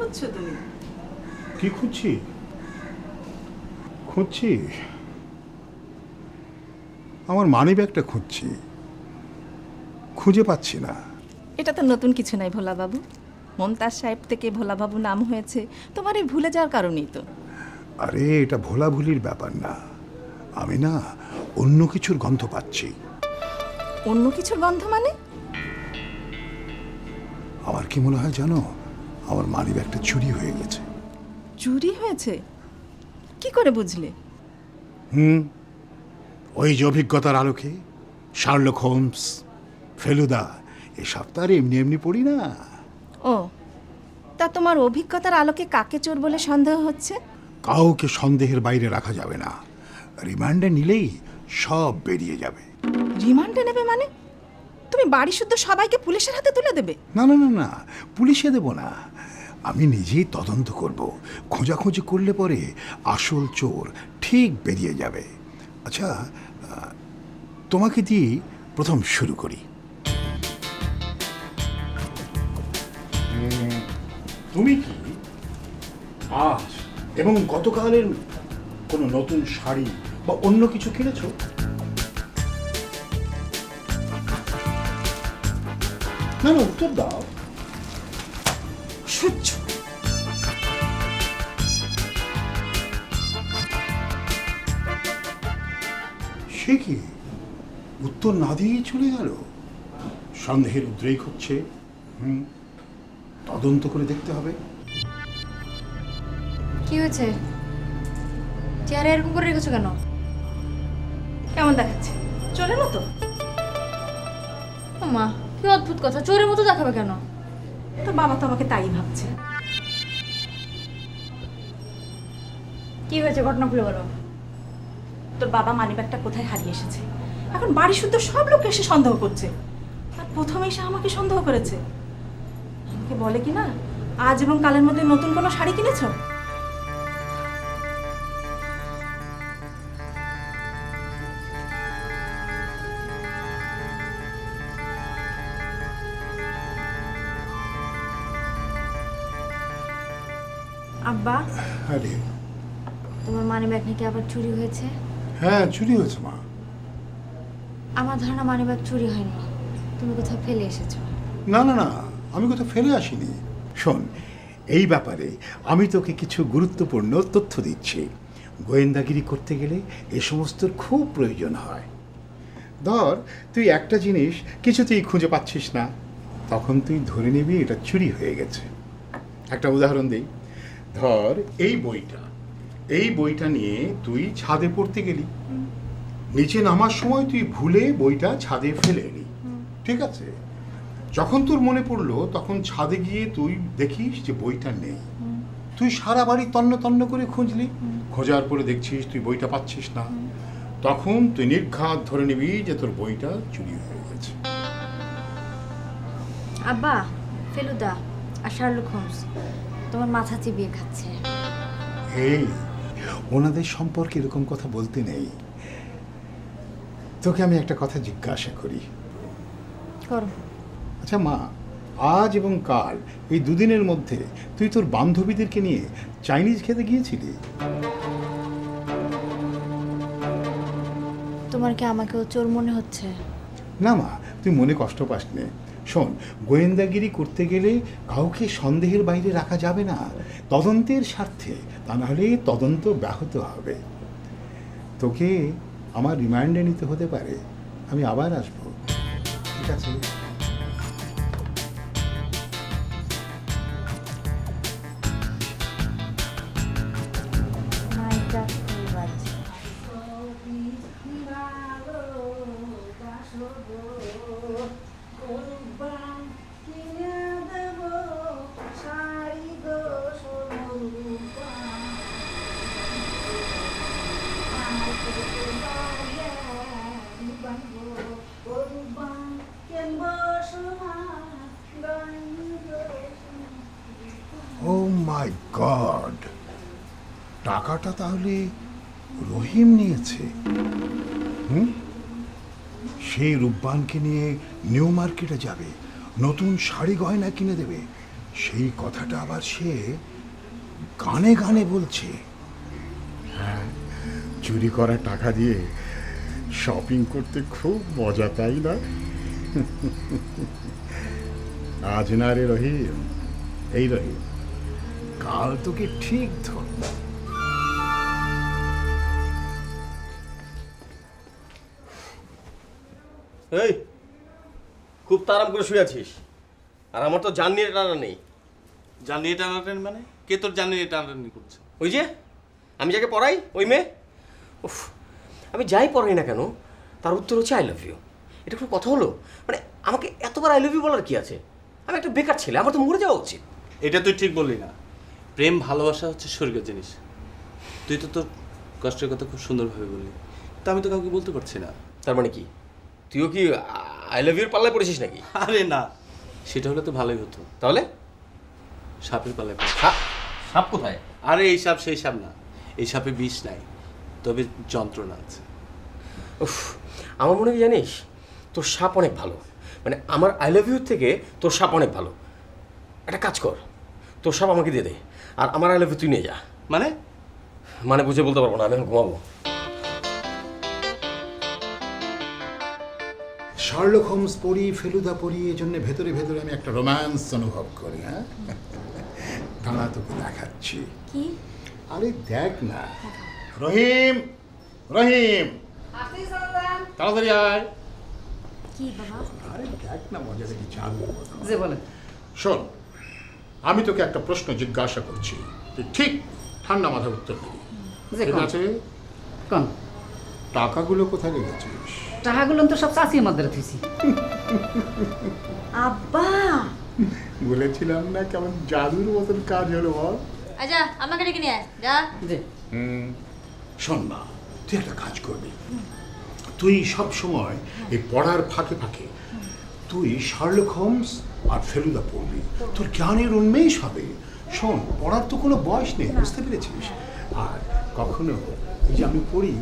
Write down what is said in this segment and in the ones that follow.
খুঁজছো তুমি? কি খুঁজছি? খুঁজছি আমার মানি ব্যাগটা খুঁজছি, খুঁজে পাচ্ছি না। এটা তো নতুন কিছু নাই ভোলাবাবু। মমতাজ সাহেব থেকে ভোলাবাবু নাম হয়েছে, তোমার এই ভুলে যাওয়ার কারণেই তো। আরে এটা ভোলাভুলির ব্যাপার না, আমি না অন্য কিছুর গন্ধ পাচ্ছি। অন্য কিছুর গন্ধ মানে? আমার কি মনে হয় জানো, আমার মানি ব্যাগটা চুরি হয়ে গেছে। চুরি হয়েছে? কি করে বুঝলে? ওই যে অভিজ্ঞতার আলোকে শার্লক হোমস, ফেলুদা এসব তো আর এমনি এমনি পড়ি না। ও, তা তোমার অভিজ্ঞতার আলোকে কাকে চোর বলে সন্দেহ হচ্ছে? কাউকে সন্দেহের বাইরে রাখা যাবে না, রিমান্ডে নিলেই সব বেরিয়ে যাবে। রিমান্ডে নেবে মানে? তুমি বাড়ি শুদ্ধ সবাইকে পুলিশের হাতে তুলে দেবে? না না না না, পুলিশে দেব না, আমি নিজেই তদন্ত করব। খোঁজাখুঁজি করলে পরে আসল চোর ঠিক বেরিয়ে যাবে। আচ্ছা, তোমাকে দিয়ে প্রথম শুরু করি। তুমি কি আজ এবং গতকালের কোনো নতুন শাড়ি বা অন্য কিছু কিনেছো? না না, উত্তর দাও। সহ্য। সে কি উত্তর না দিয়ে চলে গেল? সন্দেহের উদ্রেক হচ্ছে। তদন্ত করে দেখতে হবে। কি হয়েছে? চেহারা এরকম করে রেখেছো কেন? কেমন দেখাচ্ছে? চলে না তো? মা, কি অদ্ভুত কথা, চোরের মতো দেখাবে কেন? তো বাবা তো আমাকে তাই ভাবছে। কি হয়েছে, ঘটনা খুলে বলো। তোর বাবা মানিব্যাগটা কোথায় হারিয়ে এসেছে, এখন বাড়ি শুদ্ধ সব লোক এসে সন্দেহ করছে। আর প্রথমে এসে আমাকে সন্দেহ করেছে। আমাকে বলে কি না, আজ এবং কালের মধ্যে নতুন কোনো শাড়ি কিনেছো? আব্বা, আরে তোমার মানিব্যাগ নাকি আবার চুরি হয়েছে? হ্যাঁ, চুরি হয়েছে মা। আমার ধারণা মানিব্যাগ চুরি হয়নি, তুমি কোথাও ফেলে এসেছো। না না না, আমি কোথাও ফেলে আসিনি। শোন, এই ব্যাপারে আমি তোকে কিছু গুরুত্বপূর্ণ তথ্য দিচ্ছি। গোয়েন্দাগিরি করতে গেলে এ সমস্তর খুব প্রয়োজন হয়। ধর, তুই একটা জিনিস কিছুতেই খুঁজে পাচ্ছিস না, তখন তুই ধরে নিবি এটা চুরি হয়ে গেছে। একটা উদাহরণ দিই। ধর, এই বইটা নিয়ে তুই ছাদে পড়তে গেলি, নিচে নামার সময় তুই ভুলে বইটা ছাদে ফেলে এলি, ঠিক আছে? যখন তোর মনে পড়লো তখন ছাদে গিয়ে তুই দেখিস যে বইটা নেই। তুই সারা বাড়ি তন্ন তন্ন করে খুঁজলি, খোঁজার পরে দেখছিস তুই বইটা পাচ্ছিস না। তখন তুই নির্ঘাত ধরে নিবি যে তোর বইটা চুরি হয়ে গেছে। আব্বা, ফেলুদা আর শার্লক হোমস তোমার মাথা চিবিয়ে খাচ্ছে। এই, ওনাদের সম্পর্কে এরকম কথা বলতে নেই। তোকে আমি একটা কথা জিজ্ঞাসা করি। করো। আচ্ছা মা, আজ এবং কাল এই দুদিনের মধ্যে তুই তোর বান্ধবীদেরকে নিয়ে চাইনিজ খেতে গিয়েছিলি? তোমার কি আমাকেও চোর মনে হচ্ছে? না মা, তুই মনে কষ্ট পাস নে। শোন, গোয়েন্দাগিরি করতে গেলে কাউকে সন্দেহের বাইরে রাখা যাবে না, তদন্তের স্বার্থে, তা নাহলে তদন্ত ব্যাহত হবে। তোকে আমার রিমান্ডে নিতে হতে পারে, আমি আবার আসবো, ঠিক আছে? মাইকটা ফুল বাজছে। ও মাই গড, টাকাটা তাহলে রহিম নিয়েছে। সেই রূপবানকে নিয়ে নিউ মার্কেটে যাবে, নতুন শাড়ি গয়না কিনে দেবে। সেই কথাটা আবার সে গানে গানে বলছে। হ্যাঁ, চুরি করা টাকা দিয়ে শপিং করতে খুব মজা, তাই না? আজ না রে রহিম, এই রহিম, কাল তোকে ঠিক ধরব। এই খুব তাড়াম করে শুয়ে আছিস, আর আমার তো জান নিয়ে টানা নেই। জানিয়ে টানাটানি মানে? কে তোর জানিয়ে টানাটানি করছে? ওই যে আমি যাকে পড়াই ওই মেয়ে। উফ, আমি যাই পড়াই না কেন তার উত্তর হচ্ছে আই লাভ ইউ। এটা কোনো কথা হলো? মানে আমাকে এতবার আই লাভ ইউ বলার কি আছে? আমি একটা বেকার ছেলে, আমার তো মরে যাওয়া উচিত। এটা তুই ঠিক বললি না। প্রেম ভালোবাসা হচ্ছে স্বর্গের জিনিস। তুই তো তোর কষ্টের কথা খুব সুন্দরভাবে বললি, তা আমি তো কাউকে বলতে পারছি না। তার মানে কি তুইও কি আই লাভ ইউর পাল্লায় পড়েছিস নাকি? আরে না, সেটা হলে তো ভালোই হতো। তাহলে সাপের পাল্লায় পড়ে। সাপ? সাপ কোথায়? আরে এই সাপ সেই সাপ না, এই সাপে বিষ নাই, তবে যন্ত্রণা আছে। উফ, আমার মনে হয় জানিস তোর সাপ অনেক ভালো। মানে আমার আই লাভ ইউর থেকে তোর সাপ অনেক ভালো। একটা কাজ কর, তোর সাপ আমাকে দিয়ে দে, আর আমার আই লাভ ইউ তুই নিয়ে যা। মানে? মানে বুঝে বলতে পারবো না, আমি এখন ঘুমাবো। শার্লক হোমস পড়ি, ফেলুদা পড়ি, এই জন্য ভেতরে ভেতরে আমি একটা রোম্যান্স অনুভব করি। হ্যাঁ, দাঁড়া তোকে দেখাচ্ছি। কি? আরে দেখ না, রহিম, রহিম, তাড়াতাড়ি আয়। কি বাবা? আরে দেখ না, মজা দেখি চালু। যে বলেন। শোন, আমি তোকে একটা প্রশ্ন জিজ্ঞাসা করছি, তুই ঠিক ঠান্ডা মাথায় উত্তর দিবি। যে ঠিক কোন? আছে? কোন? টাকাগুলো কোথায় রেখেছিস? টাকাগুলো তো সব চাষির মধ্যে থুইছি। আব্বা! বলেছিলাম না কেমন জাদুর মতন কাজ হলো বল। আচ্ছা, আমাকে ডেকে নিয়ে আয়, যা। যে শোন না, তুই একটা কাজ করবি। তুই সব সময় এই পড়ার ফাঁকে ফাঁকে তুই শার্লক হোমস আর ফেলুদা পড়বি, তোর জ্ঞানের উন্মেষ হবে। শোন, পড়ার তো কোনো বয়স নেই, বুঝতে পেরেছিস? আর কখনো এই যে আমি পড়ি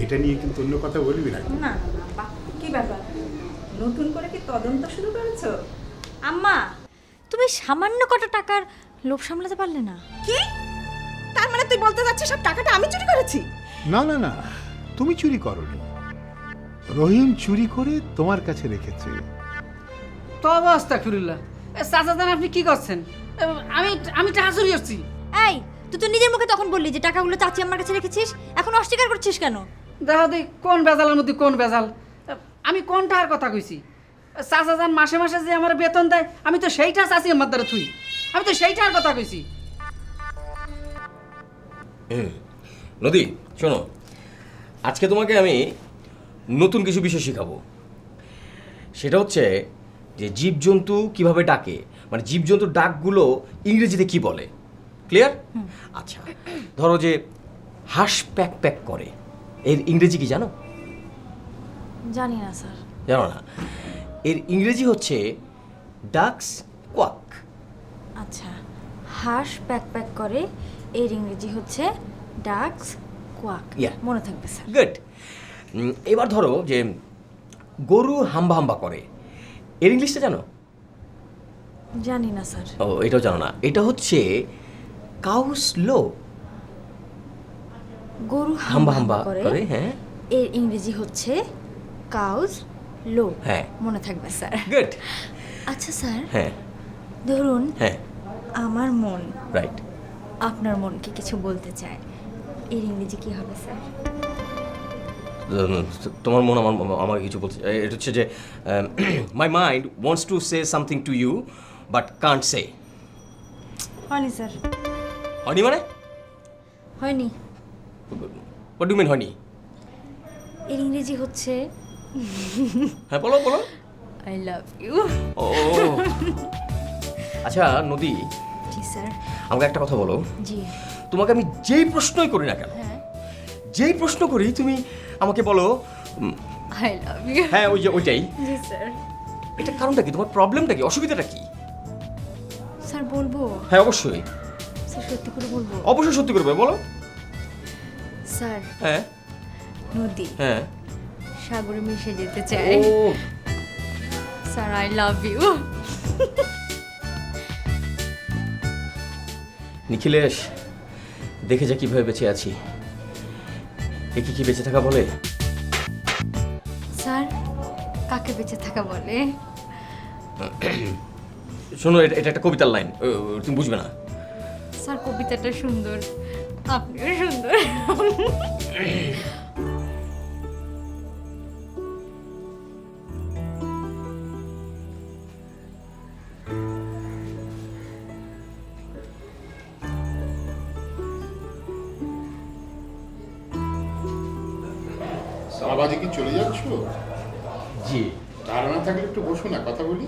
এটা নিয়ে কিন্তু অন্য কথা বলবি না। না না না, বাহ, কি ব্যাপার, নতুন করে কি তদন্ত শুরু করেছো? আম্মা, তুমি সামান্য কটা টাকার লোভ সামলাতে পারলে না? কি? তার মানে তুই বলতে যাচ্ছিস সব টাকাটা আমি চুরি করেছি? না না না, তুমি চুরি করনি, রহিম চুরি করে তোমার কাছে রেখেছে। তো অবস্থা ফিরুল্লাহ, চাচা জান আপনি কি করছেন? আমি আমি টাকা চুরি করছি। এই, তুই তো নিজের মুখে তখন বললি যে টাকাগুলো চাচি আমার কাছে রেখেছিস, এখন অস্বীকার করছিস কেন? দেখা দিই কোন বেজালের মধ্যে কোন বেজাল। আমি কোন টাকার কথা কইছি? চাচা জান মাসে মাসে যে আমার বেতন দেয়, আমি তো সেইটা চাচি আমার দ্বারা থুই। আমি তো সেই টাকার কথা কইছি। নদী শোনো, আজকে তোমাকে আমি নতুন কিছু বিষয় শেখাবো। সেটা হচ্ছে যে জীবজন্তু কিভাবে ডাকে, মানে জীবজন্তুর ডাকগুলো ইংরেজিতে কি বলে। ক্লিয়ার? আচ্ছা, ধরো যে হাঁস প্যাক প্যাক করে, এর ইংরেজি কি জানো? জানি না স্যার। জানো না? এর ইংরেজি হচ্ছে ডাকস কোয়াক। আচ্ছা, হাঁস প্যাক প্যাক করে, এর ইংরেজি হচ্ছে ডাকস কোয়াক। Yeah. মনে থাকবে স্যার। গুড। এবার ধরো যে গরু হাম্বা হাম্বা করে, এর ইংলিশটা জানো? জানি না স্যার। ও, এটাও জানো না? এটা হচ্ছে কাউস লো। গরু হাম্বা হাম্বা করে, হ্যাঁ। এর ইংরেজি হচ্ছে কাউজ লো। হ্যাঁ। মনে থাকবে স্যার। গুড। আচ্ছা স্যার, হ্যাঁ ধরুন হ্যাঁ, আমার মন রাইট। আপনার মনকে কিছু বলতে চায়, এর ইংরেজি কি হবে স্যার? তোমার মন আমার কিছু বলছে, এটা হচ্ছে যে my mind wants to say something to you but can't say. হয়নি স্যার। হয়নি মানে? হয়নি। হোয়াট ডু মিন হয়নি? এর ইংরেজি হচ্ছে হ্যাঁ, বলো বলো। I love you. ও আচ্ছা নদী, জি স্যার। আমাকে একটা কথা বলো। জি। তোমাকে আমি যেই প্রশ্নই করি না কেন, হ্যাঁ। যেই প্রশ্ন করি তুমি আমাকে বলো আই লাভ ইউ। হ্যাঁ, ওইটাই। জি স্যার। এটা কারণটা কি? তোমার প্রবলেমটা কি? অসুবিধাটা কি? স্যার বলবো? হ্যাঁ অবশ্যই, স্যার সত্যি করে বলবো? অবশ্যই সত্যি করবে, বলো। স্যার, হ্যাঁ নদী হ্যাঁ। সাগরে মিশে যেতে চাই। ও sir I love you. Nikhilesh, দেখে যা কিভাবে বেঁচে আছি। একে কি বেঁচে থাকা বলে? স্যার, কাকে বেঁচে থাকা বলে? শোনো, এটা একটা কবিতার লাইন, তুমি বুঝবে না। স্যার, কবিতাটা সুন্দর, আপনিও সুন্দর। সারাবাজে কি চলে যাচ্ছ? জি। তারা না থাকলে একটু বসো না, কথা বলি।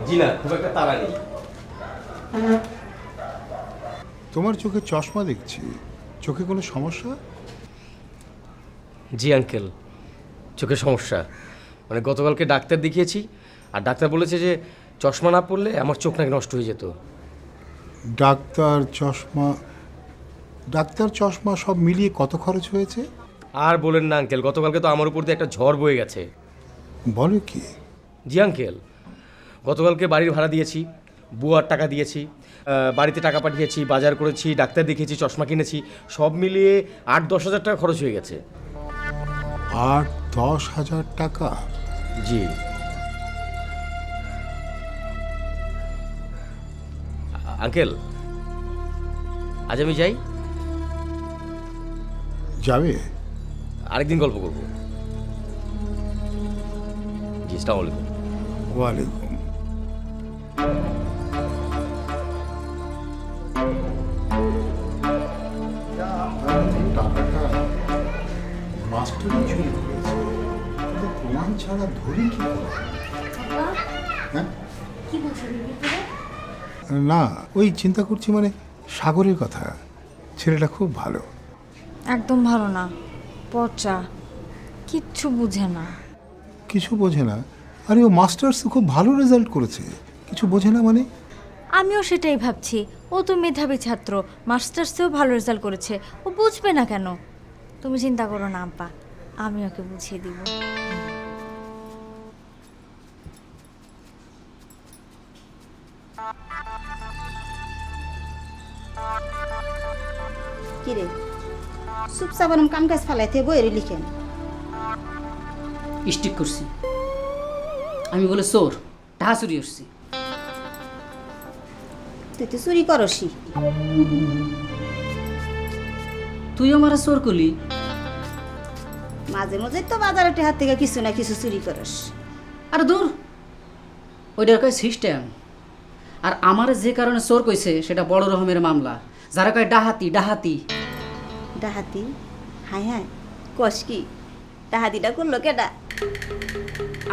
জি না, খুব একটা তাড়া নেই। তোমার চোখে চশমা দেখছি, চোখে কোনো সমস্যা? জি আঙ্কেল, চোখের সমস্যা। মানে গতকালকে ডাক্তার দেখিয়েছি, আর ডাক্তার বলেছে যে চশমা না পড়লে আমার চোখ নাকি নষ্ট হয়ে যেত। ডাক্তার চশমা সব মিলিয়ে কত খরচ হয়েছে? আর বলেন না আঙ্কেল, গতকালকে তো আমার উপর দিয়ে একটা ঝড় বয়ে গেছে। বলো কি? জি আঙ্কেল, গতকালকে বাড়ির ভাড়া দিয়েছি, বুয়ার টাকা দিয়েছি, বাড়িতে টাকা পাঠিয়েছি, বাজার করেছি, ডাক্তার দেখিয়েছি, চশমা কিনেছি, সব মিলিয়ে 8-10 হাজার টাকা খরচ হয়ে গেছে। 8-10 হাজার টাকা? জি। আঙ্কেল, আজ আমি যাই? যাবে? আরেকদিন গল্প করবো। জি, আসসালামু আলাইকুম। ওয়ালাইকুম। টাকাটা মাস্টারই চুরি করেছে, কিন্তু প্রমাণ ছাড়া ধরি কি করে? হ্যাঁ? না, ওই চিন্তা করছি, মানে সাগরের কথা। ছেলেটা খুব ভালো। একদম ভালো না, পচা, কিচ্ছু বুঝে না। কিছু বোঝে না? আরে ও মাস্টার্স খুব ভালো রেজাল্ট করেছে, কিছু বোঝে না মানে? আমিও সেটাই ভাবছি, ও তো মেধাবী ছাত্র, মাস্টার্সেও ভালো রেজাল্ট করেছে, ও বুঝবে না কেন? তুমি চিন্তা করো না আব্বা, আমি ওকে বুঝিয়ে দিব। কিরে চুপচাপ আরাম কাম কাজ ফালাইতে বইরে লিখেন। স্টিক করছি আমি, বলে চোর, টাহা চুরি করছি। তুই তো চুরি করসি। তুই আমার চোর করলি? মাঝে মাঝে তো বাজারে হাত থেকে কিছু না কিছু চুরি করস। আর দূর, ওইটার কয় সিস্টেম। আর আমার যে কারণে চোর কইছে সেটা বড় রকমের মামলা, যারা কয় ডাহাতি ডাহাতি। ডাহাতি? হাই হাই, কস কি? ডাহাতিটা করলো কেডা?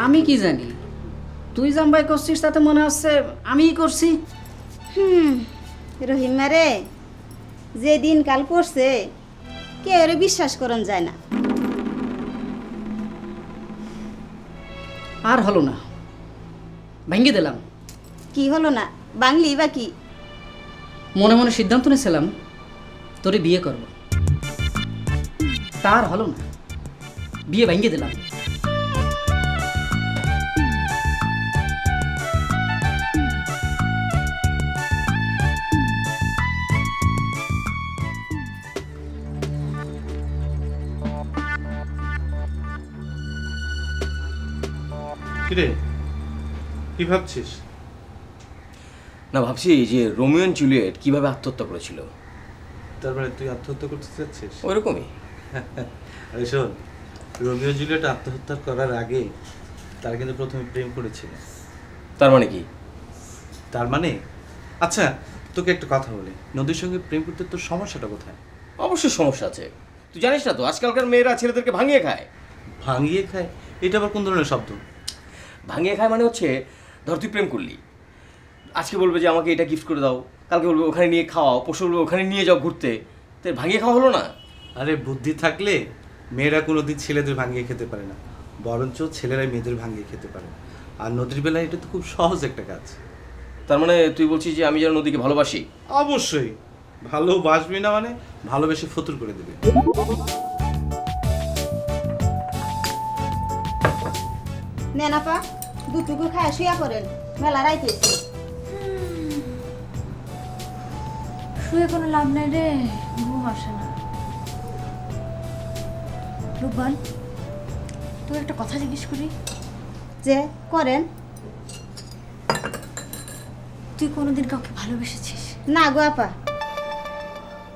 আমি কি জানি, তুই জাম্বাই করছিস তাতে মনে হচ্ছে আমিই করছি। রহিমা রে, যে দিন কাল করছে কেউ রে বিশ্বাস করন যায় না। আর হলো না, ভেঙে দিলাম। কি হলো না? বাংলি বা কি? মনে মনে সিদ্ধান্ত নিয়েছিলাম তোরে বিয়ে করব, তার হলো না, বিয়ে ভেঙে দিলাম। কিরে, কি ভাবছিস? না, ভাবছি যে রোমিও এন্ড জুলিয়েট কিভাবে আত্মহত্যা করেছিল। তারপরে তুই আত্মহত্যা করতে চাচ্ছিস? ওইরকমই। আরে শোন, রোমিও জুলিয়েট আত্মহত্যা করার আগে তারা কিন্তু প্রথমে প্রেম করেছিল। তার মানে কি? তার মানে, আচ্ছা তোকে একটা কথা বলি, নদীর সঙ্গে প্রেম করতে তোর সমস্যাটা কোথায়? অবশ্যই সমস্যা আছে। তুই জানিস না তো, আজকালকার মেয়েরা ছেলেদেরকে ভাঙিয়ে খায়। ভাঙিয়ে খায়? এটা আবার কোন ধরনের শব্দ? ভাঙিয়ে খায় মানে হচ্ছে, ধর তুই প্রেম করলি, আজকে বলবে যে আমাকে এটা গিফট করে দাও, কালকে বলবে ওখানে নিয়ে খাওয়াও, পরশু বলবে ওখানে নিয়ে যাও ঘুরতে, তো ভাঙিয়ে খাওয়া হলো না? আরে বুদ্ধি থাকলে মেয়েরা কোনোদিন ছেলেদের ভাঙিয়ে খেতে পারে না, বরঞ্চ ছেলেরাই মেয়েদের ভাঙিয়ে খেতে পারে। আর নদীর বেলায় এটা তো খুব সহজ একটা কাজ। তার মানে তুই বলছিস যে আমি যেন নদীকে ভালোবাসি? অবশ্যই, ভালোবাসবি না মানে ভালোবেসে ফতুর করে দেবে। নেন আপা, দুটুকু খায় শুয়া করেন, মেলা রাইতেছি। শুয়ে কোনো লাভ নাই রে, ঘুম আসে না। রূপবান, তোর একটা কথা জিজ্ঞেস করি। যে করেন। তুই কোনোদিন কাউকে ভালোবেসেছিস? না গো আপা।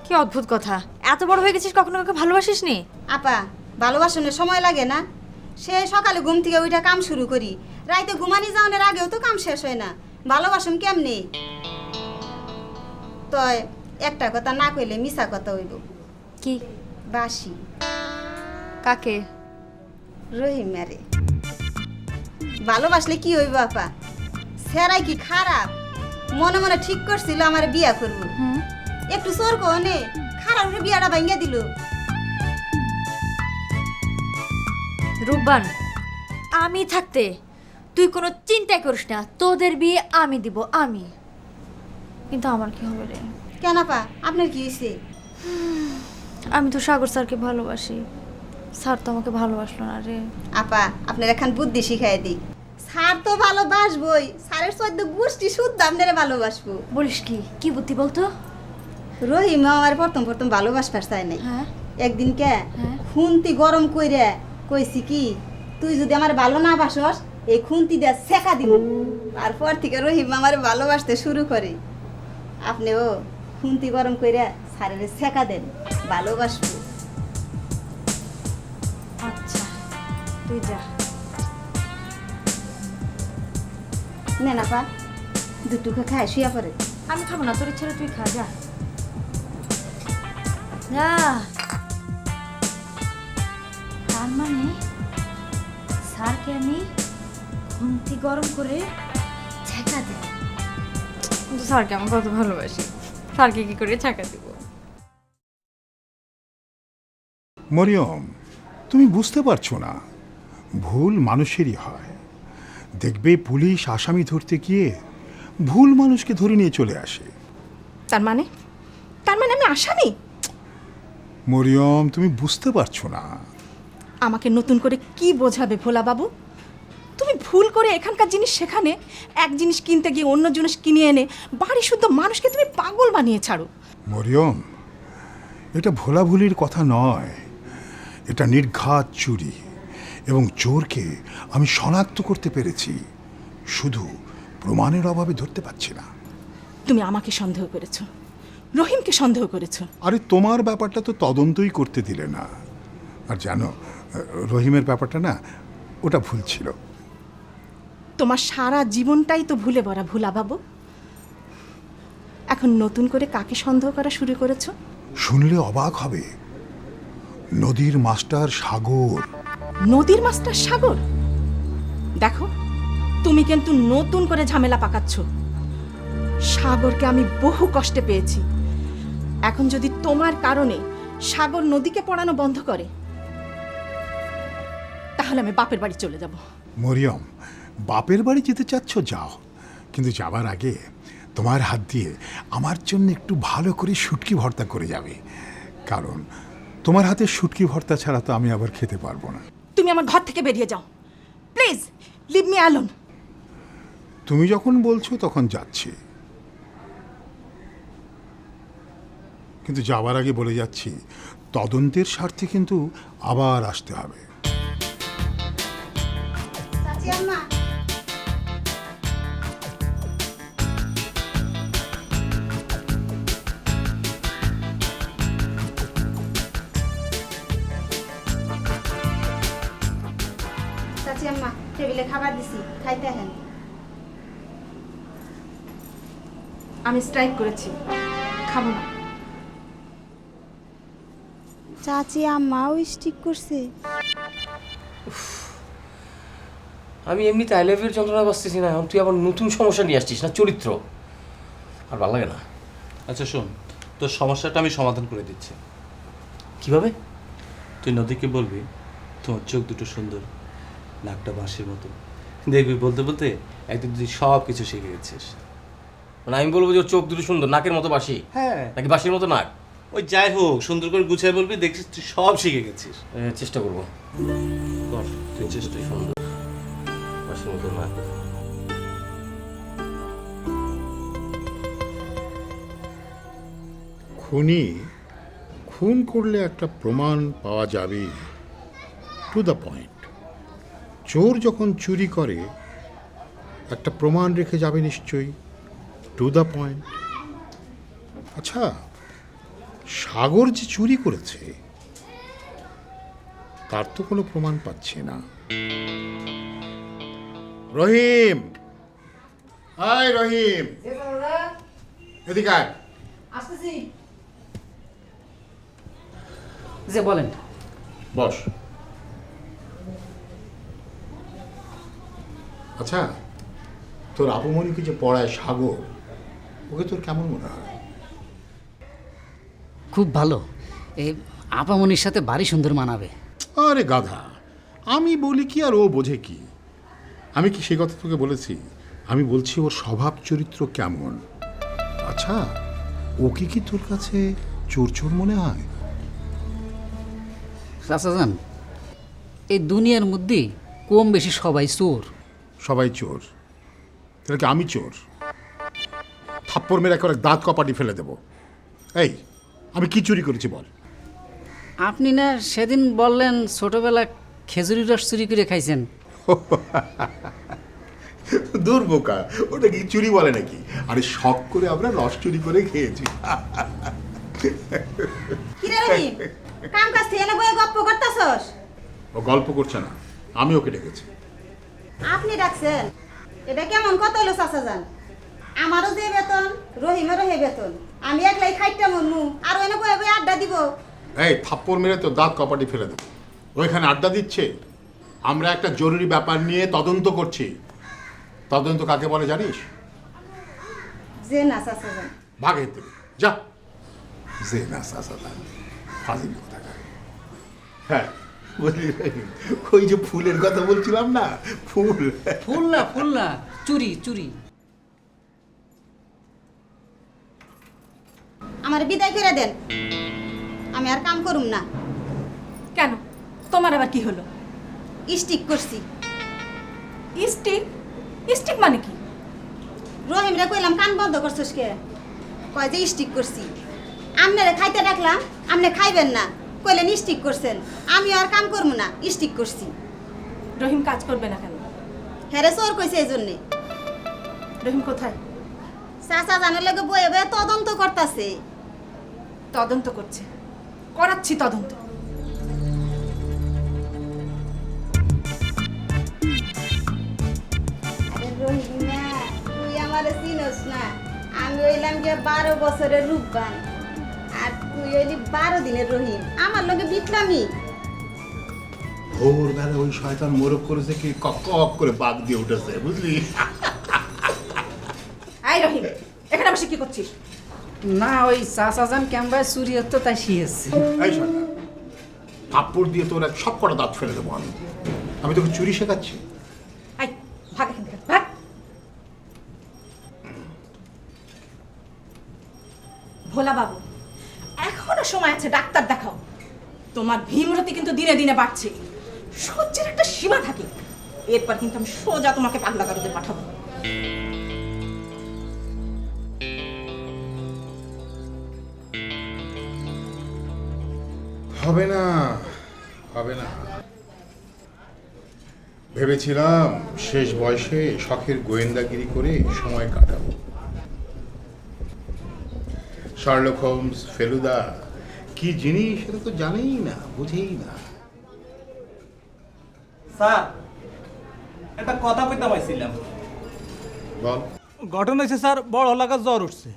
কি অদ্ভুত কথা, এত বড় হয়ে গেছিস কখনো কাউকে ভালোবাসিস নি? আপা, ভালোবাসনের সময় লাগে না? সে সকালে ঘুম থেকে ওইটা কাম শুরু করি, রাইতে ঘুমানি যাওয়ার আগেও তো কাম শেষ হয় না। ভালোবাসন কেমনি? তয় একটা কথা না কইলে মিছা কথা হইব। কি? বাসি কাকে? রহিম মারে। ভালোবাসলে কি হইব আপা? সেরাই কি খারাপ? মনে মনে ঠিক করছিল আমার বিয়া করব। একটু চোর কোনে খারাপ বিয়াটা ভাঙ্গা দিল। রূপবান, আমি থাকতে তুই কোনো চিন্তাই করিস না, তোদের বিয়ে আমি দিব, আমি। কিন্তু আমার কি হবে রে? কেন আপা, আপনার কি হয়েছে? আমি তো সাগর স্যারকে ভালোবাসি, স্যার তো আমাকে ভালোবাসলো না রে। আপা, আপনার এখন বুদ্ধি শিখাই দিই। স্যার তো ভালোবাসবই, স্যারের চোদ্দ গোষ্ঠী শুদ্ধ আপনারা ভালোবাসবো। বলিস কি? কি বুদ্ধি বলতো? রহিম আমার প্রথম প্রথম ভালোবাসবার চাই নাই। হ্যাঁ একদিন কে হ্যাঁ। খুন্তি গরম কইরে কইছি কি, তুই যদি আমার ভালো না বাসস এই খুন্তি দিয়ে ছেঁকা দিব। তারপর থেকে রহিম আমার ভালোবাসতে শুরু করে। আপনিও খুন্তি গরম কইরে স্যারের ছেঁকা দেন, ভালোবাসবো। আচ্ছা, তুই যা। নেন আপা, দুটুকু খায় শুয়ে পড়ে। আমি খাবো না, তোর ইচ্ছা হলে তুই খা, যা যা। তার মানে স্যারকে আমি খুন্তি গরম করে ছেঁকা দেব। কিন্তু স্যারকে আমি কত ভালোবাসি, স্যারকে কি করে ছেঁকা দেব? মরিয়ম, তুমি বুঝতে পারছো না, ভুল মানুষেরই হয়। দেখবে পুলিশ আসামি ধরতে গিয়ে ভুল মানুষকে ধরে নিয়ে চলে আসে। তার মানে আমি আসামি? মরিয়ম, তুমি বুঝতে পারছো না। আমাকে নতুন করে কি বোঝাবে ভোলা বাবু? তুমি ভুল করে এখানকার জিনিস সেখানে, এক জিনিস কিনতে গিয়ে অন্য জিনিস কিনে এনে বাড়ি শুদ্ধ মানুষকে তুমি পাগল বানিয়ে ছাড়ো। মরিয়ম, এটা ভোলাভুলির কথা নয়, এটা নির্ঘাত চুরি, এবং চোরকে আমি শনাক্ত করতে পেরেছি, শুধু প্রমাণের অভাবে ধরতে পারছি না। তুমি আমাকে সন্দেহ করেছো, রহিমকে সন্দেহ করেছো। আরে তোমার ব্যাপারটা তো তদন্তই করতে দিলে না। আর জানো, রহিমের ব্যাপারটা না, ওটা ভুল ছিল। তোমার সারা জীবনটাই তো ভুলে ভরা ভোলা বাবু। এখন নতুন করে কাকে সন্দেহ করা শুরু করেছো? শুনলে অবাক হবে, নদীর মাস্টার সাগর। নদীর মাস্টার সাগর? দেখো, তুমি কিন্তু নতুন করে ঝামেলা পাকাচ্ছ। সাগরকে আমি বহু কষ্টে পেয়েছি। এখন যদি তোমার কারণে সাগর নদীকে পড়ানো বন্ধ করে, তাহলে আমি বাপের বাড়ি চলে যাব। মরিয়ম, বাপের বাড়ি যেতে চাচ্ছ যাও, কিন্তু যাবার আগে তোমার হাত দিয়ে আমার জন্য একটু ভালো করে শুটকি ভর্তা করে যাবে, কারণ তোমার হাতে শুটকি ভর্তা ছাড়া তো আমি আবার খেতে পারবো না। তুমি আমার ঘর থেকে বেরিয়ে যাও, প্লিজ লিভ মি অ্যালোন। তুমি যখন বলছো তখন যাচ্ছি, কিন্তু যাবার আগে বলে যাচ্ছি, তদন্তের স্বার্থে কিন্তু আবার আসতে হবে। চাচি আম্মা, চাচি আম্মা, টেবিলে খাবার দিছি, খাইতে হেন। আমি স্ট্রাইক করেছি, খাবো না। চাচি আম্মাও স্টিক করছে। আমি এমনিতে আই লাভ ইউর যন্ত্রণা বাঁচতেছি না, এখন তুই আবার নতুন সমস্যা নিয়ে আসছিস না, চরিত্র। আর ভালো লাগে না। আচ্ছা শোন, তোর সমস্যাটা আমি সমাধান করে দিচ্ছি। কিভাবে? তুই নদীকে বলবি তোমার চোখ দুটো সুন্দর, নাকটা বাঁশির মতো। দেখবি বলতে বলতে একদিন তুই সব কিছু শিখে গেছিস। মানে আমি বলবো যে ওর চোখ দুটো সুন্দর, নাকের মতো বাঁশি, হ্যাঁ, নাকি বাঁশির মতো নাক? ওই যাই হোক, সুন্দর করে গুছিয়ে বলবি, দেখছিস তুই সব শিখে গেছিস। চেষ্টা করবো। কর, তুই চেষ্টাই সুন্দর, বাঁশির মতো নাক। খুনি খুন করলে একটা প্রমাণ পাওয়া যাবে, টু দ্য পয়েন্ট। চোর যখন চুরি করে একটা প্রমাণ রেখে যাবে নিশ্চয়ই, টু দ্য পয়েন্ট। আচ্ছা, সাগর যে চুরি করেছে তার তো কোনো প্রমাণ পাচ্ছি না। রহিম, হাই রহিম, এদিকে আয়। আসতেছি। যে বলেন। বস। আচ্ছা, তোর আপুমণিকে যে পড়ায় সাগর, ওকে তোর কেমন মনে হয়? খুব ভালো। এই আপামনির সাথে বাড়ি সুন্দর মানাবে। আরে গাধা, আমি বলি কি আর ও বোঝে কি? আমি কি সে কথা তোকে বলেছি? আমি বলছি ওর স্বভাব চরিত্র কেমন। আচ্ছা, ওকে কি তোর কাছে চোর চোর মনে হয়? চাচা যান, এই দুনিয়ার মধ্যে কম বেশি সবাই চোর। সবাই চোর? তাহলে কি আমি চোর? থাপ্পড় মেরে করে দাঁত কপাটি ফেলে দেব। এই, আমি কি চুরি করেছি বল? আপনি না সেদিন বললেন ছোটবেলা খেজুরি রস চুরি করে খাইছেন। দূর বোকা, ওটা কি চুরি বলে নাকি? আরে শখ করে আমরা রস চুরি করে খেয়েছি। কিরে রহিম, কাম কাজ থেকে এনে বয়ে গপ্প করতেছস? ও গল্প করছে না, আমি ওকে ডেকেছি। আপনি ডাকছেন? এটা কেমন কথা হলো চাচা যান? আমারও যে বেতন, রহিমেরও হে বেতন, আমি একলাই খাইটা মরমু আর এনে বয়ে বয়ে আড্ডা দিব? এই থাপ্পড় মেরে তো দাঁত কপাটি ফেলে দেবো। ওইখানে আড্ডা দিচ্ছে? আমরা একটা জরুরি ব্যাপার নিয়ে তদন্ত করছি। তদন্ত কাকে বলে জানিস? যে না চাচা যান। ভাগে দেবে যা। যে না সাসাদা, ফাজিল কথা। হ্যাঁ বলি, ওই যে ফুলের কথা বলছিলাম না, ফুল। ফুল না, ফুল না, চুরি চুরি। আমার বিদায় করে দেন, আমি আর কাম করুম না। কেন, তোমার আবার কি হলো? স্টিক করছি। স্টিক? স্টিক মানে কি? রহিমরে কইলাম কান বন্ধ করছিস কে? কয় যে স্টিক করছি। আমনেরে খাইতে ডাকলাম, আপনি খাইবেন না, কইলেন স্টিক করছেন। আমি আর কাম করবো না, স্টিক করছি। রহিম কাজ করবে না কেন? হেরে চোর কইছে এই জন্যে। রহিম কোথায়? চাচা জানার লাগে বয়ে বয়ে তদন্ত করতেছে। তদন্ত করছে? করাচ্ছি তদন্ত। রহিমা, তুই আমারে চিনস না। আমি হইলাম যে 12 বছরের রূপবান, আর তুই হইলি 12 দিনের রহিম। আমার লগে বিটলামি। ভোরবেলা ওই শয়তান মোরগ করেছে কি, কক কক করে বাঘ দিয়ে উঠেছে, বুঝলি? এই রহিম, এখানে বসে কি করছিস? না, ওই চাচা যান ক্যাম্বায় চুরি হতো তাই শিয়েছে। এই শয়তান, থাপ্পড় দিয়ে তোর এক সব কটা দাঁত ফেলে দেবো আমি। আমি তোকে চুরি শেখাচ্ছি? এই ভাগ এখান থেকে, ভাগ। ভোলা বাবু, এখনো সময় আছে, ডাক্তার দেখাও। তোমার ভীমরতি কিন্তু দিনে দিনে বাড়ছে। সহ্যের একটা সীমা থাকে। এরপর কিন্তু আমি সোজা তোমাকে পাগলা গারদে পাঠাবো। হবে না, হবে না। ভেবেছিলাম শেষ বয়সে শখের গোয়েন্দাগিরি করে সময় কাটাবো। শার্লক হোমস, ফেলুদা কি জিনিস সেটা তো জানেই না, বুঝেই না। স্যার, একটা কথা কইতে পাইছিলাম। বল। ঘটনা হয়েছে স্যার, বড় হলাকা জ্বর উঠছে।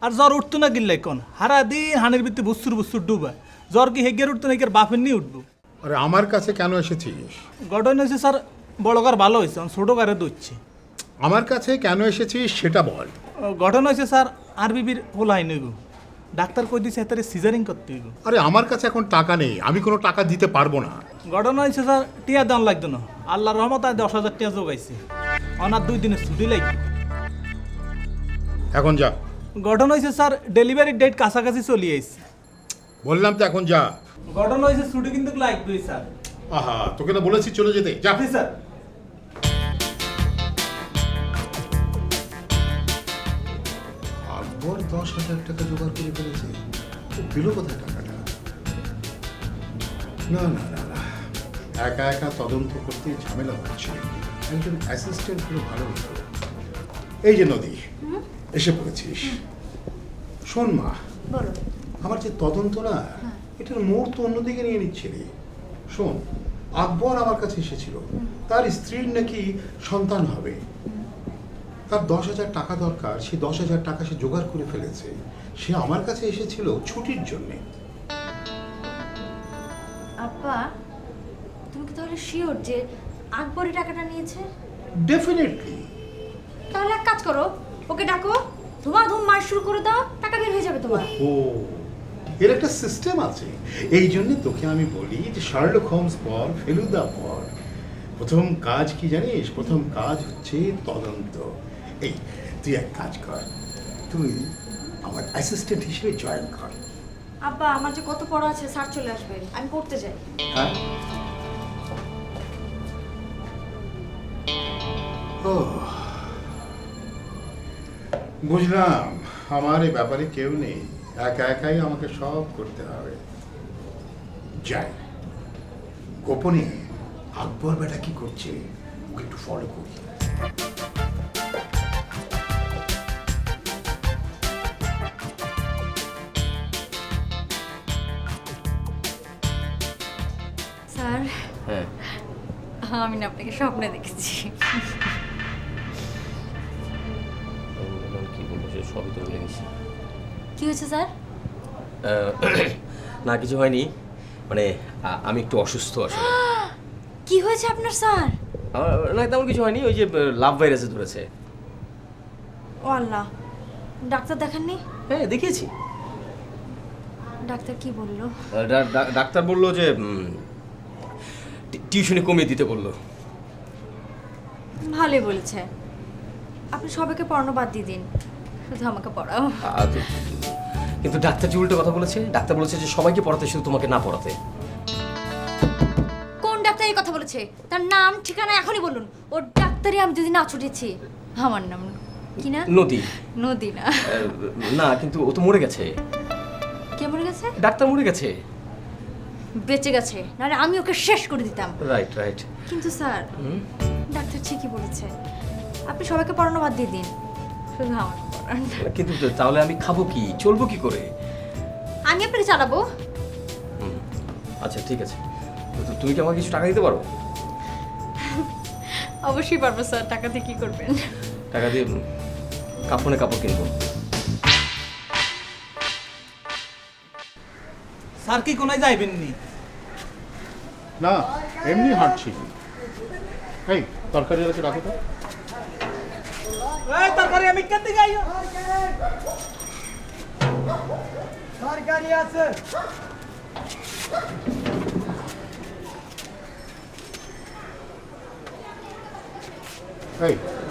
আর জ্বর উঠতো না গিল্লাই কোন হারা দিন হানের ভিত্তি বুসুর বুসুর ডুবা। জ্বর কি হেগের উঠতো না, হেগের বাপের নিয়ে উঠবো। আরে আমার কাছে কেন এসেছিস? ঘটনা হয়েছে স্যার, বড় কার ভালো হয়েছে, ছোট কারে দুচ্ছে। আমার কাছে কেন এসেছিস সেটা বল। ঘটনা হয়েছে স্যার, আর বিবির হোলাই নইব। ডাক্তার কই দিছে এতারে সিজারিং করতে হইব। আরে আমার কাছে এখন টাকা নেই, আমি কোনো টাকা দিতে পারবো না। ঘটনা হয়েছে স্যার, টিয়া দান লাগতো না। আল্লাহর রহমত 10,000 টিয়া যোগাইছে। অনার 2 দিনের ছুটি লাগবে। এখন যা। ঘটনা হয়েছে স্যার, ডেলিভারি ডেট কাছাকাছি চলে আইছে। বললাম তো এখন যা। ঘটনা হয়েছে, ছুটি কিন্তু লাগবে স্যার। আহা, তোকে না বলেছি চলে যেতে, যা। জি স্যার। আকবর 10,000 টাকা জোগাড় করে ফেলেছে। দিল কোথায় টাকাটা? না না না না, একা একা তদন্ত করতে ঝামেলা হচ্ছে, একজন অ্যাসিস্ট্যান্ট হলে ভালো হতো। এই যে নদী, এসে পড়েছিস। শোন মা, বলো। আমার যে তদন্ত না, এটার মোড় তো অন্যদিকে নিয়ে নিচ্ছিলি। শোন, আকবর আমার কাছে এসেছিল, তার স্ত্রীর নাকি সন্তান হবে, তার 10,000 টাকা দরকার, সে 10,000 টাকা সে জোগাড় করে ফেলেছে। সে আমার কাছে এসেছিল ছুটির জন্যে। আব্বা, তুমি কি তাহলে শিওর যে আকবরই টাকাটা নিয়েছে? ডেফিনেটলি। তাহলে এক কাজ করো, ওকে ডাকো, ধুমাধুম মার শুরু করে দাও, টাকা বের হয়ে যাবে তোমার। ও, এর একটা সিস্টেম আছে। এই জন্য তোকে আমি বলি যে শার্লক হোমস পর, ফেলুদা পর। প্রথম কাজ কি জানিস? প্রথম কাজ হচ্ছে তদন্ত। এই তুই এক কাজ কর, তুই আমার অ্যাসিস্ট্যান্ট হিসেবে জয়েন কর। আব্বা, আমার যে কত পড়া আছে, স্যার চলে আসবে, আমি পড়তে যাই। হ্যাঁ? ও, বুঝলাম, আমার এই ব্যাপারে কেউ নেই, একা একাই আমাকে সব করতে হবে। যাই, গোপনে আকবর বেটা কি করছে ওকে একটু ফলো করি। স্যার, হ্যাঁ, আমি না আপনাকে স্বপ্নে দেখেছি। কি বলবো, সে সবই তো ভুলে গেছি। কি হয়েছে স্যার? না, কিছু হয়নি, মানে আমি একটু অসুস্থ আসলে। কি হয়েছে আপনার স্যার? না, তেমন কিছু হয়নি, ওই যে লাভ ভাইরাসে ধরেছে। ও আল্লাহ, ডাক্তার দেখাননি? হ্যাঁ, দেখিয়েছি। ডাক্তার কি বললো? ডাক্তার বললো যে টিউশনি কমিয়ে দিতে বললো। ভালোই বলেছে, আপনি সবাইকে পড়ানো বাদ দিয়ে দিন, শুধু আমাকে পড়াও। কিন্তু ডাক্তার যে উল্টো কথা বলেছে, ডাক্তার বলেছে যে সবাইকে পড়াতে, শুধু তোমাকে না পড়াতে। কোন ডাক্তার এই কথা বলেছে? তার নাম ঠিকানা এখনই বলুন। ওর ডাক্তারি আমি যদি না ছুটেছি। আমার নাম কি না? নদী। নদী না? না, কিন্তু ও তো মরে গেছে। কে মরে গেছে? ডাক্তার মরে গেছে। বেঁচে গেছে, নাহলে আমি ওকে শেষ করে দিতাম। Right right. কিন্তু স্যার, ডাক্তার ঠিকই বলেছে, আপনি সবাইকে পড়ানো বাদ দিয়ে দিন, শুধু আমাকে পড়ান। কিন্তু তাহলে আমি খাবো কি, চলবো কি করে? আমি আপনাকে চালাবো। আচ্ছা ঠিক আছে, তুমি কি আমাকে কিছু টাকা দিতে পারো? অবশ্যই পারবো স্যার, টাকা দিয়ে কি করবেন? টাকা দিয়ে কাপড়ে কাপড় কিনবো। স্যার কি কোনায় যাইবেন নি? না, এমনি হাঁটছি। এই তরকারি আছে, রাখো তো। এই তরকারি আমি কেটে যাই। তরকারি আছে।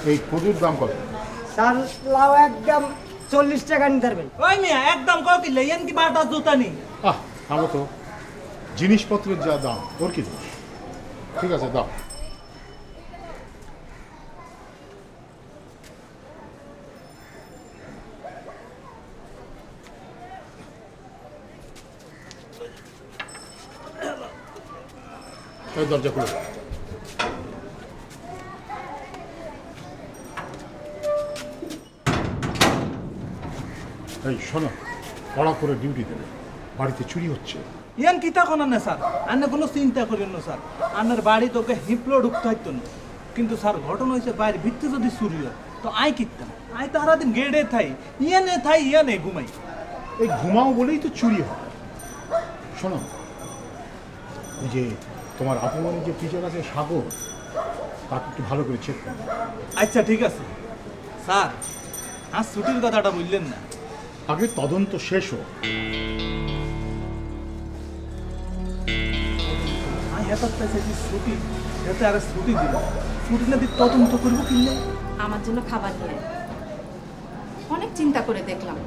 এই কদুর দাম কত? স্যার, লাউ একদম 40 টাকা নিতে পারবেন। ওই মিয়া, একদম কও কি লেন কি বাটা জুতা নি? থামো তো, জিনিসপত্রের যা দাম ওর কি দোষ? ঠিক আছে, দাও। দরজা খুলে দাও। এই শোনো, পড়া করে ডিউটি দেবে, বাড়িতে চুরি হচ্ছে। ইয়ান কিতা কোন না স্যার, আন্না কোনো চিন্তা করেন না স্যার, আন্নার বাড়ি তোকে হিপলো ঢুকতে হইতো না। কিন্তু স্যার, ঘটনা হয়েছে বাইরে ভিত্তি যদি চুরি হয় তো আই কিতাম, আই তারা দিন গেড়ে থাই, ইয়ানে ঘুমাই। এই ঘুমাও বলেই তো চুরি হয়। শোনো, ওই যে তোমার আপনের যে টিচার আছে সাগর, তাকে একটু ভালো করে চেক করো। আচ্ছা ঠিক আছে স্যার, আজ ছুটির কথাটা বললেন না, আগে তদন্ত শেষ হোক। আমি হেতার চাইছি ছুটি, হেতে আরে ছুটি দিল, ছুটি না দিয়ে তদন্ত করবো কিনলে। আমার জন্য খাবার নিয়ে আয়। অনেক চিন্তা করে দেখলাম,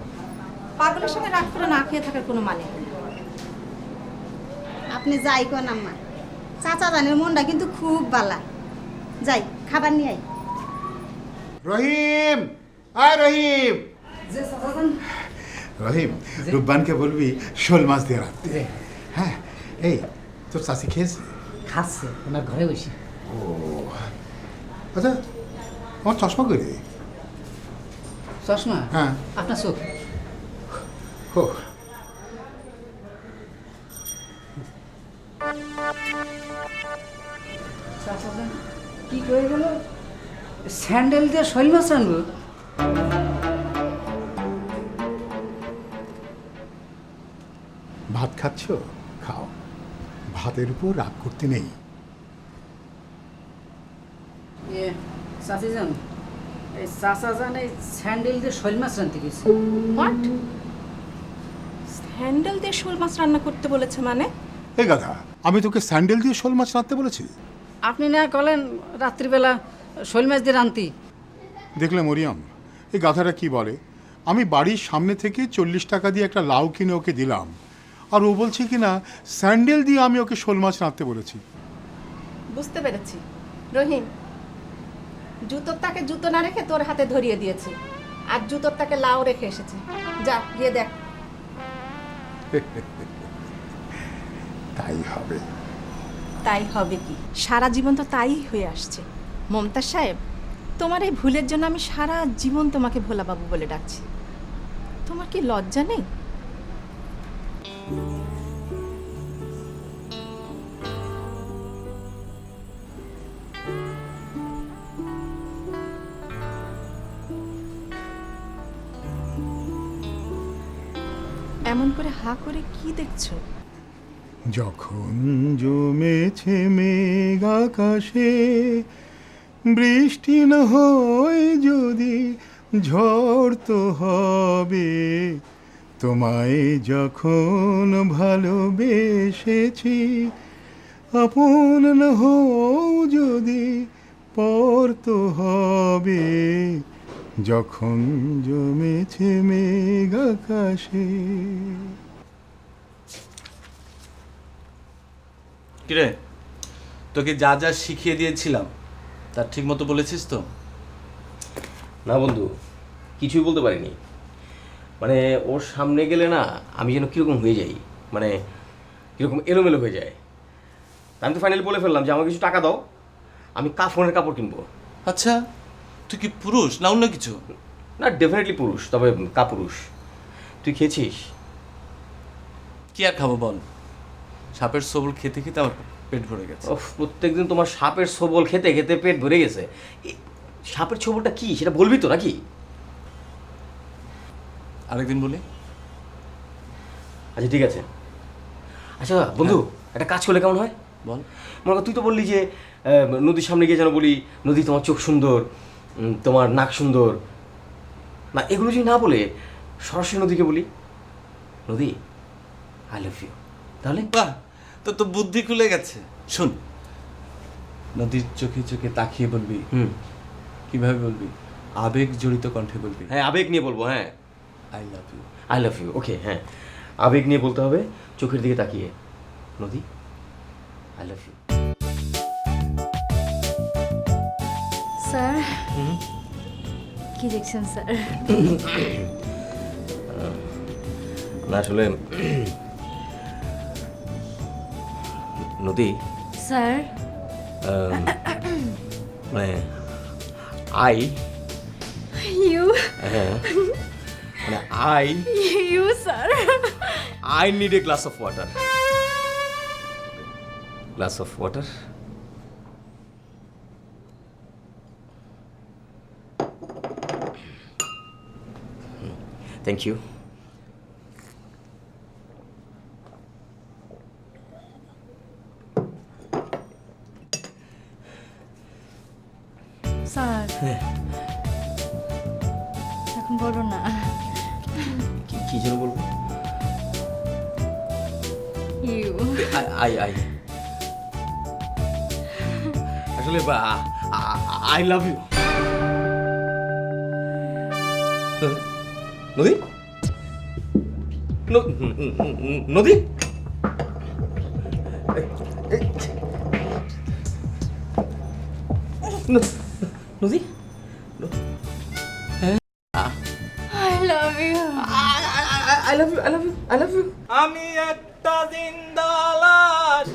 পাগলের সঙ্গে রাগ করে না খেয়ে থাকার কোনো মানে নেই। আপনি যাই কোন আম্মা, চাচা জানের মনটা কিন্তু খুব বালা। যাই, খাবার নিয়ে আই। রহিম, আয় রহিম। যে চাচা যান। রহিম, রূপবানকে বলবি শোল মাছ দিয়ে রাখতে। হ্যাঁ, এই তোর চাষি খেয়েছে? খাচ্ছে ওনার ঘরে বসে। ও আচ্ছা, আমার চশমা করে। চশমা? হ্যাঁ। আপনার চোখ। ও কি করে গেল? স্যান্ডেল দিয়ে শৈল মাছ রানবো? ভাত খাচ্ছ? খাও, ভাতের উপর রাগ করতে নেই। চাচি যান, এই চাচা যান এই স্যান্ডেল দিয়ে শৈল মাছ রানতে গেছে। হোয়াট? স্যান্ডেল দিয়ে শোল মাছ রান্না করতে বলেছে মানে? এই গাধা, আমি তোকে স্যান্ডেল দিয়ে শোল মাছ রাঁধতে বলেছি? আপনি না কলেন রাত্রিবেলা শৈল মাছ দিয়ে রানতি। দেখলে মরিয়ম, এই গাধাটা কি বলে? আমি বাড়ির সামনে থেকে 40 টাকা দিয়ে একটা লাউ কিনে ওকে দিলাম, আর ও বলছে কি না স্যান্ডেল দিয়ে আমি ওকে শোল মাছ রাঁধতে বলেছি। বুঝতে পেরেছি রহিম, জুতোর তাকে জুতো না রেখে তোর হাতে ধরিয়ে দিয়েছে, আর জুতোর তাকে লাউ রেখে এসেছে। যা গিয়ে দেখ। তাই হবে। তাই হবে কি, সারা জীবন তো তাই হয়ে আসছে। মমতাজ সাহেব, তোমার এই ভুলের জন্য আমি সারা জীবন তোমাকে ভোলা বাবু বলে ডাকছি। তোমার কি লজ্জা নেই? এমন করে হা করে কি দেখছো? যখন জমেছে মেঘ আকাশে, বৃষ্টি না হয় যদি ঝড় তো হবে। তোমায় যখন ভালোবেসেছি, আপন না হও যদি পর তো হবে। যখন জমেছে মেঘ আকাশে। কিরে, তোকে যা যা শিখিয়ে দিয়েছিলাম তার ঠিক মতো বলেছিস তো? না বন্ধু, কিছুই বলতে পারিনি। মানে ওর সামনে গেলে না আমি যেন কীরকম হয়ে যাই, মানে কীরকম এলোমেলো হয়ে যায়। আমি তো ফাইনালি বলে ফেললাম যে আমাকে কিছু টাকা দাও, আমি কাফনের কাপড় কিনবো। আচ্ছা, তুই কি পুরুষ না অন্য কিছু? না, ডেফিনেটলি পুরুষ, তবে কাপুরুষ। তুই খেয়েছিস? কি আর খাবো বল, সাপের সবল খেতে খেতে আমার পেট ভরে গেছে। প্রত্যেকদিন তোমার সাপের ছোবল খেতে খেতে পেট ভরে গেছে। সাপের ছোবলটা কি সেটা বলবি তো নাকি? আরেকদিন বলি। আচ্ছা ঠিক আছে। আচ্ছা বন্ধু, একটা কাজ করলে কেমন হয় বল। মনে কর তুই তো বললি যে নদীর সামনে গিয়ে যেন বলি, নদী তোমার চোখ সুন্দর, তোমার নাক সুন্দর। না, এগুলো যদি না বলে সরাসরি নদীকে বলি, নদী আই লাভ ইউ। তাহলে বাহ, তোর তো বুদ্ধি খুলে গেছে। শোন, নদীর চোখে চোখে তাকিয়ে বলবি। কিভাবে বলবি? আবেগ জড়িত কণ্ঠে বলবি। হ্যাঁ, আবেগ নিয়ে বলবো। হ্যাঁ, I love you. I love you. Okay, হ্যাঁ, আবেগ নিয়ে বলতে হবে, চোখের দিকে তাকিয়ে। নদী আই লাভ ইউ। স্যার, কি দেখছেন স্যার? না আসলে নদী, স্যার, মানে আই ইউ হ্যাঁ মানে you sir, I need a glass of water. Glass of water. Thank you. Sir এখন বলো না। কি যেন বলবো? ইউ I আসলে I love you. নদী, নদী, নদী, I love you. I love you, I love you, I love you. আমি একটা জিন্দা লাশ,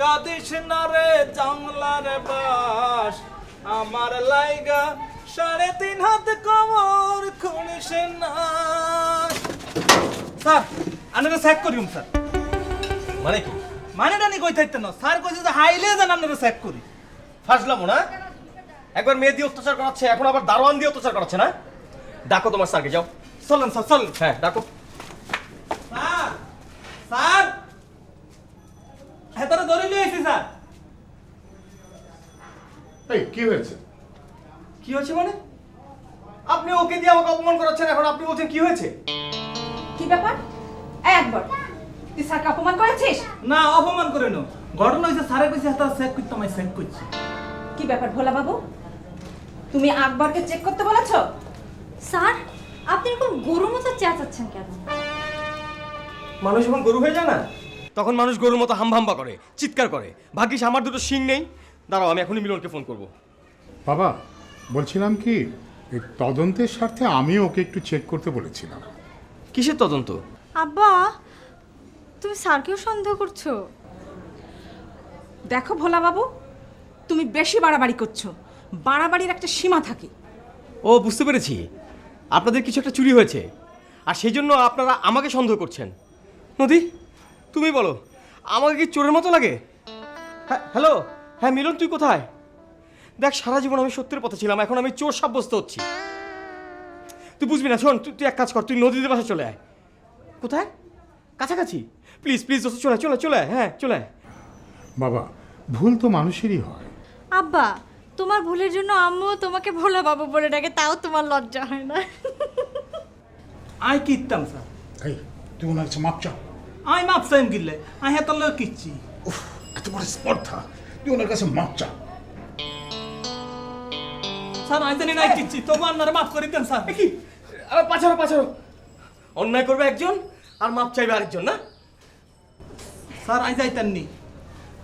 কাঁদিস না রে জংলার বাস, আমার লাইগা 3.5 হাত কমর খুনিস না। স্যার আনারে চেক করিম স্যার। মানে কি? মানেটা নি কই থাকতে না স্যার কইছে যে হাইলে জান আপনারা চেক করি। ফাজলামো না? একবার মেয়ে দিয়ে অত্যাচার করাচ্ছে, এখন আবার দারোয়ান দিয়ে অত্যাচার করাচ্ছে না? ডাকো তোমার স্যারকে, যাও। চলেন স্যার চলেন। হ্যাঁ ডাকো। স্যার স্যার হেতারে ধরে নিয়ে এসেছি স্যার। এই কি হয়েছে? কি হয়েছে মানে? আপনি ওকে দিয়ে আমাকে অপমান করাচ্ছেন, এখন আপনি বলছেন কি হয়েছে? কি ব্যাপার? একবার তুই স্যারকে অপমান করেছিস? না অপমান করে নো, ঘটনা হয়েছে স্যারে কইছে হেতারে চেক করতে, আমি চেক করছি। কি ব্যাপার ভোলা বাবু, তুমি আকবরকে চেক করতে বলেছো? স্যার আপনি এরকম গরুর মতো চেঁচাচ্ছেন কেন? মানুষ যখন গরু হয়ে যায় না, তখন মানুষ গরুর মতো হামভাম্বা করে, চিৎকার করে। ভাগ্যিস আমার দুটো শিং নেই। দাঁড়াও, আমি এখনই মিলনকে ফোন করব। বাবা, বলছিলাম কি, এই তদন্তের স্বার্থে আমি ওকে একটু চেক করতে বলেছিলাম। কিসের তদন্ত? আব্বা তুমি স্যারকেও সন্দেহ করছো? দেখো ভোলা বাবু, তুমি বেশি বাড়াবাড়ি করছো। বাড়াবাড়ির একটা সীমা থাকে। ও বুঝতে পেরেছি, আপনাদের কিছু একটা চুরি হয়েছে, আর সেই জন্য আপনারা আমাকে সন্দেহ করছেন। নদী, তুমি বলো, আমাকে কি চোরের মতো লাগে? হ্যাঁ হ্যালো, হ্যাঁ মিলন, তুই কোথায়? দেখ, সারা জীবন আমি সত্যের পথে ছিলাম, এখন আমি চোর সাব্যস্ত হচ্ছি। তুই বুঝবি না, শোন, তুই এক কাজ কর, তুই নদীদের পাশে চলে আয়। কোথায়? কাছাকাছি? প্লিজ প্লিজ দোস্ত, চলে চলে চলে আয়। হ্যাঁ চলে আয়। বাবা, ভুল তো মানুষেরই হয়। আব্বা তোমার ভুলের জন্য আম্মু তোমাকে ভোলা বাবু বলে ডাকে, তাও তোমার লজ্জা হয় না? আই কিত্তাম স্যার। এই, তুই ওনার কাছে মাপ চাও। আই মাপ চাইম গিলে, আই হেতার লগে কিচ্ছি। উফ, এত বড় স্পর্ধা, তুই ওনার কাছে মাপ চা। স্যার আই জানি নাই কিচ্ছি, তবু আপনারা মাফ করে দেন স্যার। কি পাছাড়ো পাছাড়ো, অন্যায় করবে একজন আর মাপ চাইবে আরেকজন, না? স্যার আই যাইতেননি,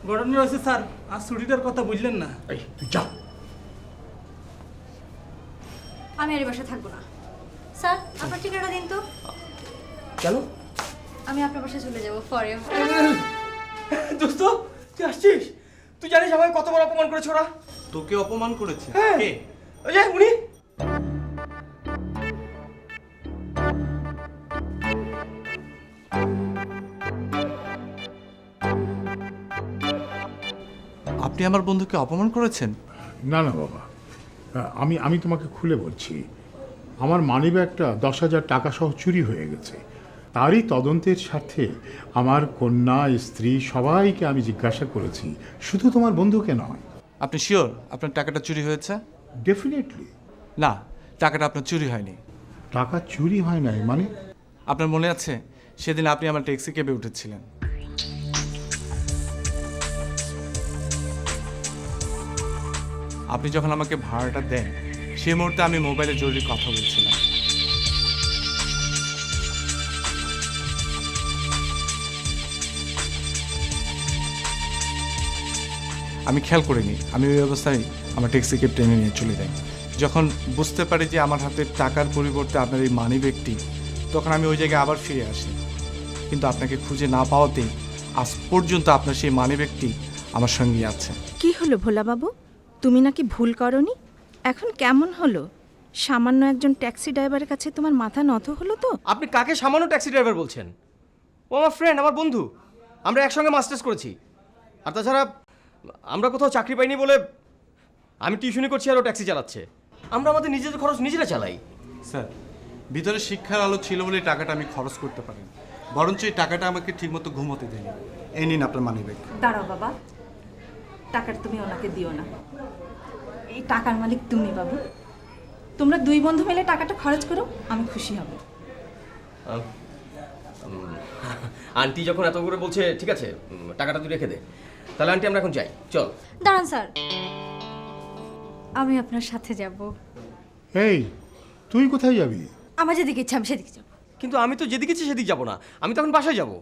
ঘটনা রয়েছে স্যার, আর ছুটিটার কথা বুঝলেন না। এই, তুই যা। আমি আর এই বাসায় থাকবো না। স্যার আপনার ঠিকানা দিন তো। কেন? আমি আপনার বাসায় চলে যাবো পরে। দোস্ত, তুই আসছিস? তুই জানিস আমাকে কত বড় অপমান করেছে ওরা? তোকে অপমান করেছে? হ্যাঁ। কে? ওই যে উনি। আপনি আমার বন্ধুকে অপমান করেছেন? না না বাবা, আমি তোমাকে খুলে বলছি। আমার মানিব্যাগটা 10,000 টাকা সহ চুরি হয়ে গেছে। তারই তদন্তের স্বার্থে আমার কন্যা, স্ত্রী সবাইকে আমি জিজ্ঞাসা করেছি, শুধু তোমার বন্ধুকে নয়। আপনি শিওর আপনার টাকাটা চুরি হয়েছে? ডেফিনেটলি। না, টাকাটা আপনার চুরি হয়নি। টাকা চুরি হয় নাই মানে? আপনার মনে আছে সেদিন আপনি আমার ট্যাক্সি ক্যাবে উঠেছিলেন? আপনি যখন আমাকে ভাড়াটা দেন, সেই মুহূর্তে আমি মোবাইলে জরুরি কথা বলছিলাম। আমি খেয়াল করিনি, আমি ওই অবস্থায় আমার ট্যাক্সি ক্যাব টেনে নিয়ে চলে যাই। যখন বুঝতে পারি যে আমার হাতে টাকার পরিবর্তে আপনার এই মানি ব্যাগটি, তখন আমি ওই জায়গায় আবার ফিরে আসি। কিন্তু আপনাকে খুঁজে না পাওয়াতেই আজ পর্যন্ত আপনার সেই মানি ব্যাগটি আমার সঙ্গেই আছে। কি হলো ভোলা বাবু, তুমি নাকি ভুল করনি? এখন কেমন হলো? সামান্য একজন ট্যাক্সি ড্রাইভারের কাছে তোমার মাথা নত হলো তো? আপনি কাকে সামান্য ট্যাক্সি ড্রাইভার বলছেন? ও আমার ফ্রেন্ড, আমার বন্ধু, আমরা একসঙ্গে মাস্টার্স করেছি। আর তাছাড়া আমরা কোথাও চাকরি পাইনি বলে আমি টিউশনি করছি আর ও ট্যাক্সি চালাচ্ছে। আমরা আমাদের নিজেদের খরচ নিজেরা চালাই। স্যার, ভিতরে শিক্ষার আলো ছিল বলে টাকাটা আমি খরচ করতে পারি, বরঞ্চ এই টাকাটা আমাকে ঠিকমতো ঘুমোতে দেয়নি। এই নিন আপনার মানি ব্যাগ। দাঁড়াও বাবা, টাকাটা তুমি ওনাকে দিও না। এই টাকার মালিক তুমি বাবু। তোমরা দুই বন্ধু মিলে টাকাটা খরচ করো, আমি খুশি হব। আন্টি যখন এত করে বলছে, ঠিক আছে টাকাটা তুই রেখে দে। তাহলে আন্টি আমরা এখন যাই, চল। দাঁড়ান স্যার, আমি আপনার সাথে যাব। এই, তুই কোথায় যাবি? আমার যেদিকে ইচ্ছা আমি সেদিকে যাব। কিন্তু আমি তো যেদিকে ইচ্ছে সেদিকে যাবো না, আমি তখন বাসায় যাব।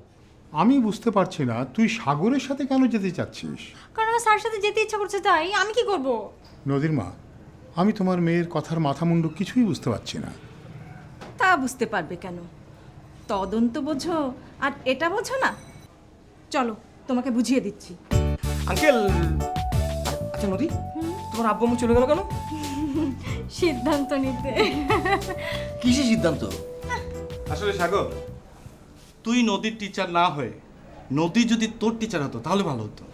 আমি বুঝতে পারছি না তুই সাগরের সাথে কেন যেতে চাচ্ছিস? কারণ আমার স্যার সাথে যেতে ইচ্ছা করছে, তাই। আমি কি করব? নদীর মা, আমি তোমার মেয়ের কথার মাথা মুন্ডু কিছুই বুঝতে পারছি না। তা বুঝতে পারবে কেন? তদন্ত বোঝো আর এটা বোঝো না? চলো তোমাকে বুঝিয়ে দিচ্ছি। আঙ্কেল, আচ্ছা নদী, তোমার আব্বু আম্মু চলে গেল কেন? সিদ্ধান্ত নিতে। কিসের সিদ্ধান্ত? আসলে সাগর, তুই নদীর টিচার না হয়ে নদী যদি তোর টিচার হতো তাহলে ভালো হতো।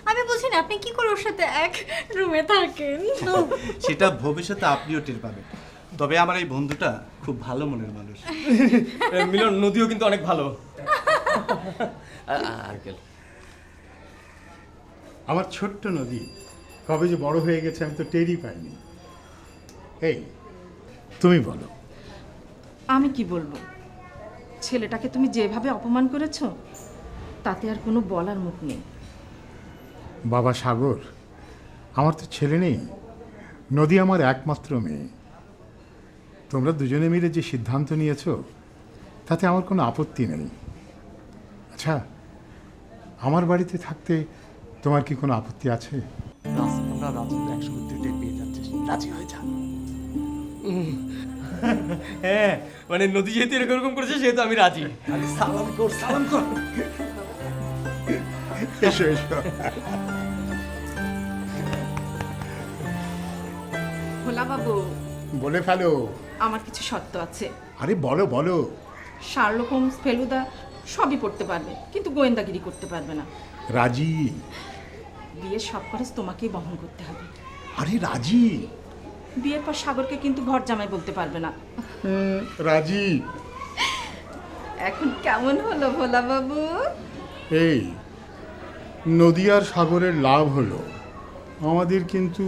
আমি বলছি না আপনি কি করে ওর সাথে এক রুমে থাকেন। সেটা ভবিষ্যতে আপনিও টের পাবেন। তবে আমার এই বন্ধুটা খুব ভালো মনের মানুষ। মিলন, নদীও কিন্তু অনেক ভালো। আঙ্কেল, আমার ছোট্ট নদী কবে যে বড় হয়ে গেছে আমি তো টেরই পাইনি। এই তুমি বলো। আমি কি বলবো? ছেলেটাকে তুমি যেভাবে অপমান করেছো তাতে আর কোনো বলার মুখ নেই। বাবা সাগর, আমার তো ছেলে নেই, নদী আমার একমাত্র মেয়ে। তোমরা দুজনে মিলে যে সিদ্ধান্ত নিয়েছো তাতে আমার কোনো আপত্তি নেই। আচ্ছা, আমার বাড়িতে থাকতে তোমার কি কোনো আপত্তি আছে? আমরা রাজি তো একসঙ্গে দুইটাই পেয়ে যাচ্ছিস, রাজি হয়ে যা। হ্যাঁ মানে নদী যেহেতু এরকম করেছে সেহেতু আমি রাজি। সালাম কর, সালাম কর। এসো এসো। ভোলা বাবু, বলে ফেলো। আমার কিছু শর্ত আছে। আরে বলো বলো। শার্লক হোমস, ফেলুদা সবই পড়তে পারবে, কিন্তু গোয়েন্দাগিরি করতে পারবে না। রাজি। বিয়ের সব খরচ তোমাকেই বহন করতে হবে। আরে রাজি। বিয়ের পর সাগরকে কিন্তু ঘর জামাই বলতে পারবে না। রাজি। এখন কেমন হলো ভোলা বাবু? এই নদী আর সাগরের লাভ হলো, আমাদের কিন্তু